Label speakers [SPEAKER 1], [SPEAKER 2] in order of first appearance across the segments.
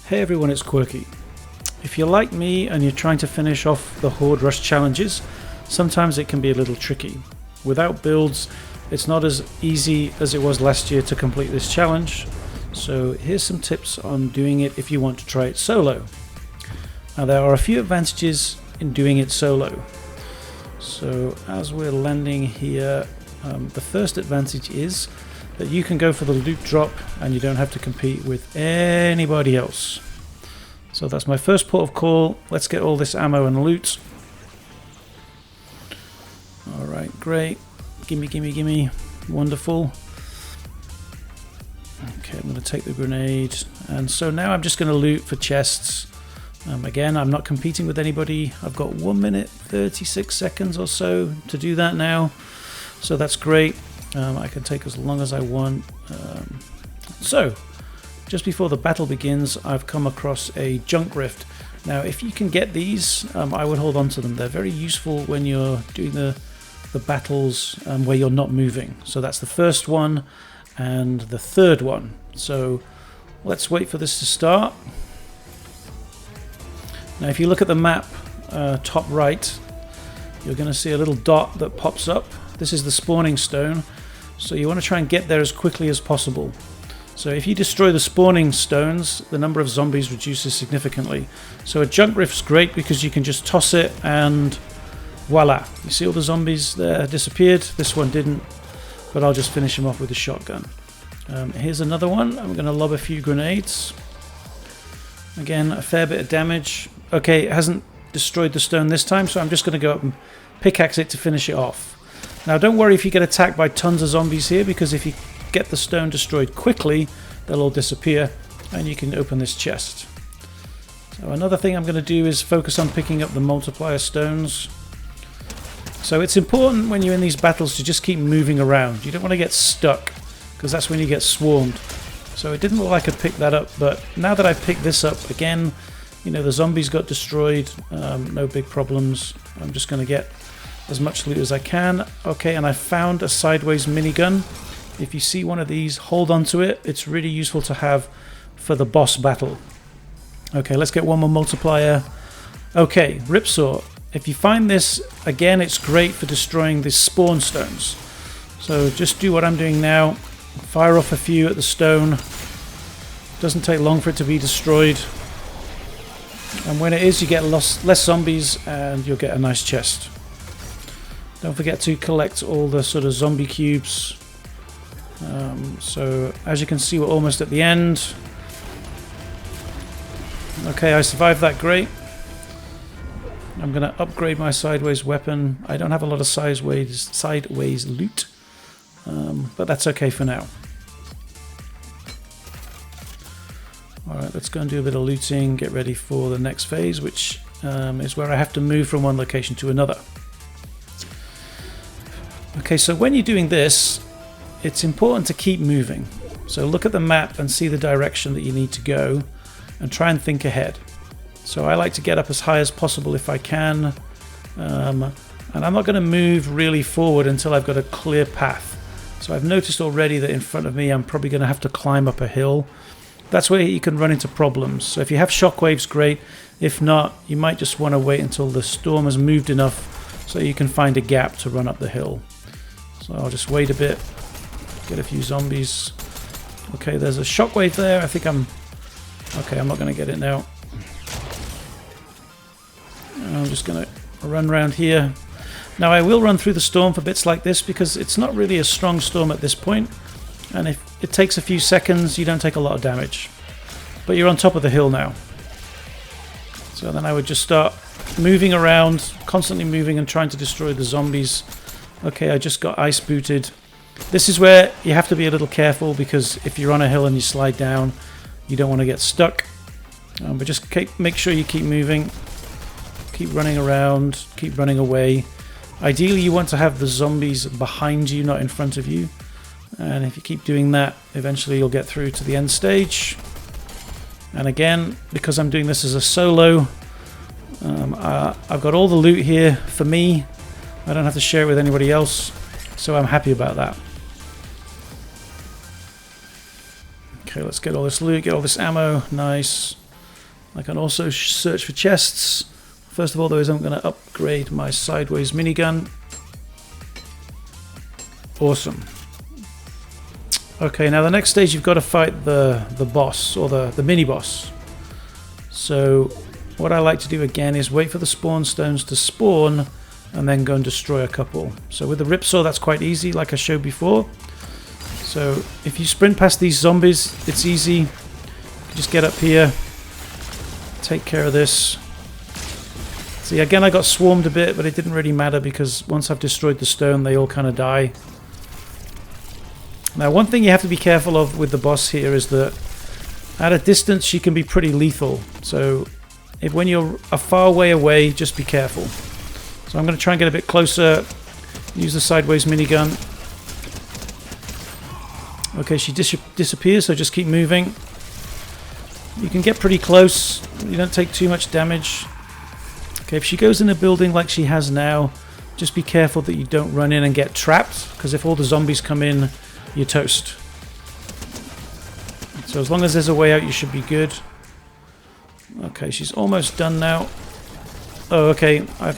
[SPEAKER 1] Hey everyone, it's Quirky. If you're like me and you're trying to finish off the Horde Rush challenges, sometimes it can be a little tricky. Without builds, it's not as easy as it was last year to complete this challenge, so here's some tips on doing it if you want to try it solo. Now there are a few advantages in doing it solo. So as we're landing here, the first advantage is that you can go for the loot drop and you don't have to compete with anybody else. So that's my first port of call. Let's get all this ammo and loot. Alright, great. Gimme, gimme, gimme. Wonderful. Okay, I'm going to take the grenade. And so now I'm just going to loot for chests. Again, I'm not competing with anybody. I've got 1 minute 36 seconds or so to do that now. So that's great. I can take as long as I want. So, just before the battle begins, I've come across a junk rift. Now, if you can get these, I would hold on to them. They're very useful when you're doing the battles where you're not moving. So that's the first one and the third one. So let's wait for this to start. Now, if you look at the map, top right, you're going to see a little dot that pops up. This is the spawning stone. So you want to try and get there as quickly as possible. So if you destroy the spawning stones, the number of zombies reduces significantly. So a junk rift's great because you can just toss it and voila. You see all the zombies there disappeared. This one didn't, but I'll just finish him off with a shotgun. Here's another one. I'm going to lob a few grenades. Again, a fair bit of damage. Okay, it hasn't destroyed the stone this time, so I'm just going to go up and pickaxe it to finish it off. Now don't worry if you get attacked by tons of zombies here, because if you get the stone destroyed quickly, they'll all disappear and you can open this chest. So another thing I'm going to do is focus on picking up the multiplier stones. So it's important when you're in these battles to just keep moving around. You don't want to get stuck, because that's when you get swarmed. So it didn't look like I picked that up, but now that I've picked this up again, you know, the zombies got destroyed, no big problems. I'm just going to get as much loot as I can. Okay, and I found a sideways minigun. If you see one of these, hold on to it. It's really useful to have for the boss battle. Okay, let's get one more multiplier. Okay, ripsaw. If you find this, again, it's great for destroying the spawn stones. So just do what I'm doing now. Fire off a few at the stone. Doesn't take long for it to be destroyed. And when it is, you get less zombies and you'll get a nice chest. Don't forget to collect all the sort of zombie cubes. So as you can see, we're almost at the end. Okay, I survived that, great. I'm going to upgrade my sideways weapon. I don't have a lot of sideways loot, but that's okay for now. Alright, let's go and do a bit of looting, get ready for the next phase, which is where I have to move from one location to another. Okay, so when you're doing this, it's important to keep moving. So look at the map and see the direction that you need to go and try and think ahead. So I like to get up as high as possible if I can, and I'm not going to move really forward until I've got a clear path. So I've noticed already that in front of me I'm probably going to have to climb up a hill. That's where you can run into problems. So if you have shockwaves, great. If not, you might just want to wait until the storm has moved enough so you can find a gap to run up the hill. So I'll just wait a bit, get a few zombies. Okay, there's a shockwave there. I think okay, I'm not going to get it now. I'm just going to run around here. Now I will run through the storm for bits like this because it's not really a strong storm at this point. And if it takes a few seconds, you don't take a lot of damage. But you're on top of the hill now. So then I would just start moving around, constantly moving and trying to destroy the zombies. Okay, I just got ice booted. This is where you have to be a little careful, because if you're on a hill and you slide down, you don't want to get stuck. But just make sure you keep moving. Keep running around, keep running away. Ideally, you want to have the zombies behind you, not in front of you. And if you keep doing that, eventually you'll get through to the end stage. And again, because I'm doing this as a solo, I've got all the loot here for me. I don't have to share it with anybody else, so I'm happy about that. Okay, let's get all this loot, get all this ammo. Nice. I can also search for chests. First of all, though, is I'm going to upgrade my sideways minigun. Awesome. Okay, now the next stage you've got to fight the boss, or the mini-boss. So what I like to do again is wait for the spawn stones to spawn and then go and destroy a couple. So with the ripsaw that's quite easy, like I showed before. So if you sprint past these zombies, it's easy. Just get up here, take care of this. See, again I got swarmed a bit, but it didn't really matter because once I've destroyed the stone they all kind of die. Now one thing you have to be careful of with the boss here is that at a distance she can be pretty lethal. So if when you're a far way away, just be careful. So I'm going to try and get a bit closer, use the sideways minigun. Okay, she disappears, so just keep moving. You can get pretty close, you don't take too much damage. Okay, if she goes in a building like she has now, just be careful that you don't run in and get trapped, because if all the zombies come in, you're toast. So as long as there's a way out, you should be good. Okay, she's almost done now. Oh, okay, I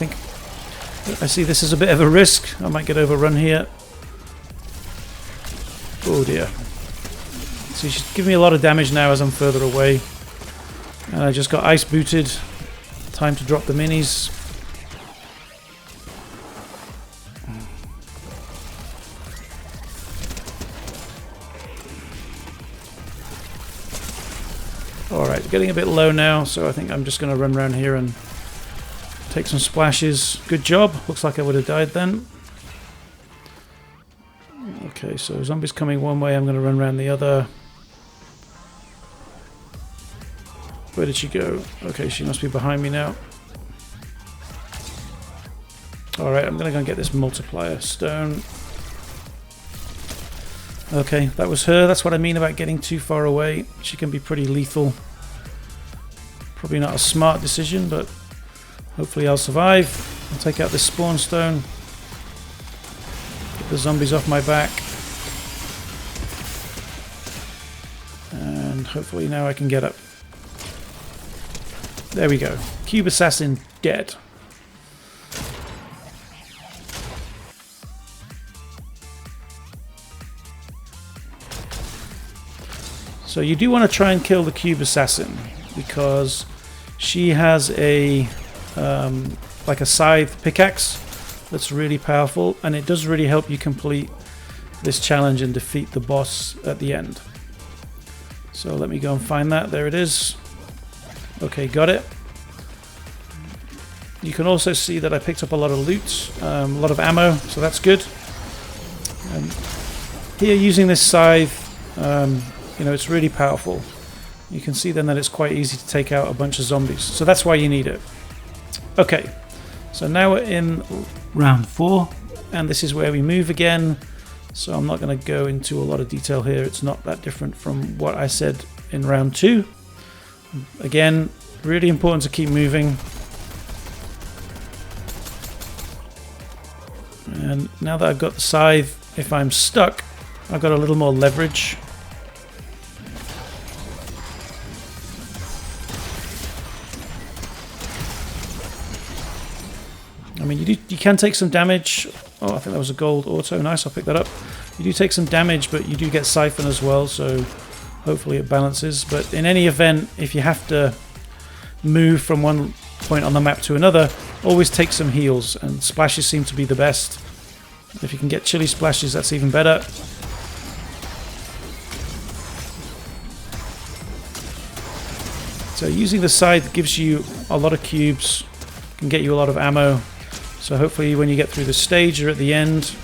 [SPEAKER 1] see this is a bit of a risk. I might get overrun here. Oh dear. So she's giving me a lot of damage now as I'm further away. And I just got ice booted. Time to drop the minis. Alright, getting a bit low now, so I think I'm just going to run around here and take some splashes. Good job. Looks like I would have died then. Okay, so zombies coming one way, I'm going to run around the other. Where did she go? Okay, she must be behind me now. Alright, I'm going to go and get this multiplier stone. Okay, that was her. That's what I mean about getting too far away. She can be pretty lethal. Probably not a smart decision, but hopefully I'll survive. I'll take out this spawn stone. Get the zombies off my back. And hopefully now I can get up. There we go. Cube Assassin dead. So you do want to try and kill the Cube Assassin because she has a like a scythe pickaxe that's really powerful, and it does really help you complete this challenge and defeat the boss at the end. So let me go and find that. There it is. Okay, got it. You can also see that I picked up a lot of loot, a lot of ammo, so that's good. Here using this scythe, you know, it's really powerful. You can see then that it's quite easy to take out a bunch of zombies. So that's why you need it. Okay, so now we're in round 4, and this is where we move again. So I'm not going to go into a lot of detail here. It's not that different from what I said in round 2. Again, really important to keep moving. And now that I've got the scythe, if I'm stuck, I've got a little more leverage. I mean, you can take some damage. Oh, I think that was a gold auto. Nice, I'll pick that up. You do take some damage, but you do get siphon as well, so hopefully it balances. But in any event, if you have to move from one point on the map to another, always take some heals, and splashes seem to be the best. If you can get chili splashes, that's even better. So using the scythe gives you a lot of cubes, can get you a lot of ammo. So hopefully when you get through the stage or at the end.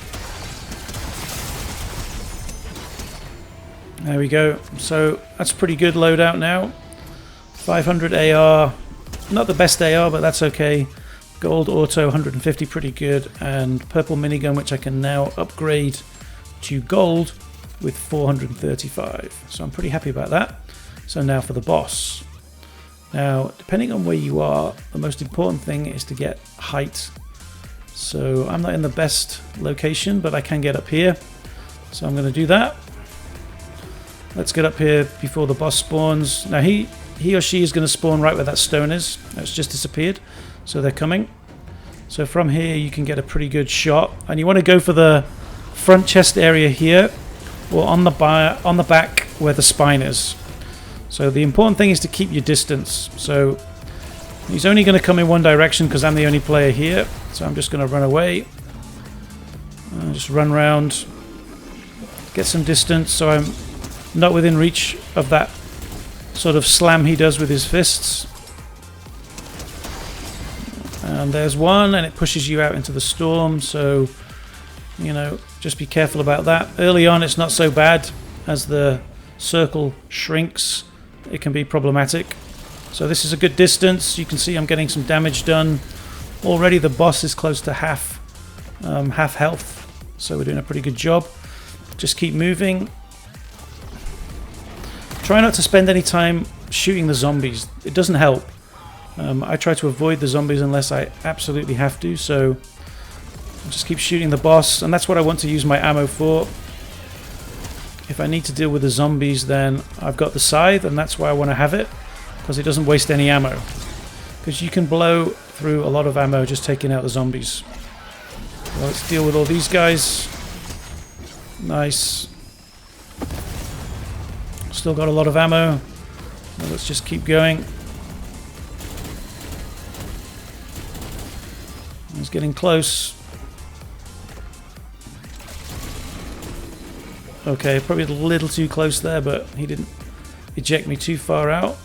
[SPEAKER 1] There we go. So that's pretty good loadout now. 500 AR, not the best AR, but that's okay. Gold auto 150, pretty good. And purple minigun, which I can now upgrade to gold with 435. So I'm pretty happy about that. So now for the boss. Now, depending on where you are, the most important thing is to get height. So I'm not in the best location, but I can get up here. So I'm going to do that. Let's get up here before the boss spawns. Now he he or she is going to spawn right where that stone is. It's just disappeared, so they're coming. So from here you can get a pretty good shot, and you want to go for the front chest area here, or on the back where the spine is. So the important thing is to keep your distance. So he's only going to come in one direction because I'm the only player here. So I'm just going to run away. Just run around, get some distance so I'm not within reach of that sort of slam he does with his fists. And there's one, and it pushes you out into the storm, so you know, just be careful about that. Early on it's not so bad. As the circle shrinks, it can be problematic. So this is a good distance. You can see I'm getting some damage done. Already the boss is close to half health, so we're doing a pretty good job. Just keep moving. Try not to spend any time shooting the zombies. It doesn't help. I try to avoid the zombies unless I absolutely have to, so I'll just keep shooting the boss, and that's what I want to use my ammo for. If I need to deal with the zombies, then I've got the scythe, and that's why I want to have it, because it doesn't waste any ammo. Because you can blow through a lot of ammo just taking out the zombies. Well, let's deal with all these guys. Nice. Still got a lot of ammo. Well, let's just keep going. He's getting close. Okay, probably a little too close there, but he didn't eject me too far out.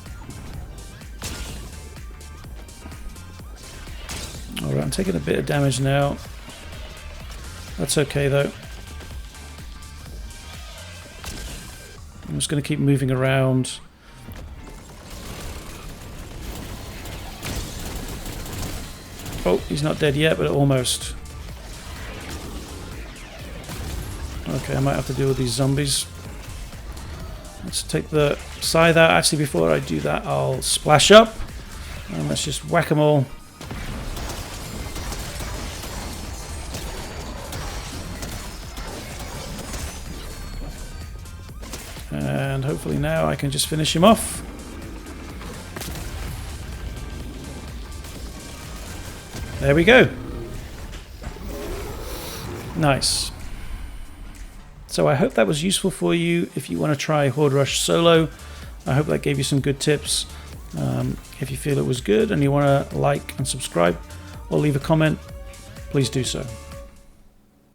[SPEAKER 1] Alright, I'm taking a bit of damage now. That's okay though. I'm just going to keep moving around. Oh, he's not dead yet, but almost. Okay, I might have to deal with these zombies. Let's take the scythe out. Actually, before I do that, I'll splash up. And let's just whack them all. And hopefully now I can just finish him off. There we go. Nice. So I hope that was useful for you if you want to try Horde Rush solo. I hope that gave you some good tips. If you feel it was good and you want to like and subscribe or leave a comment, please do so.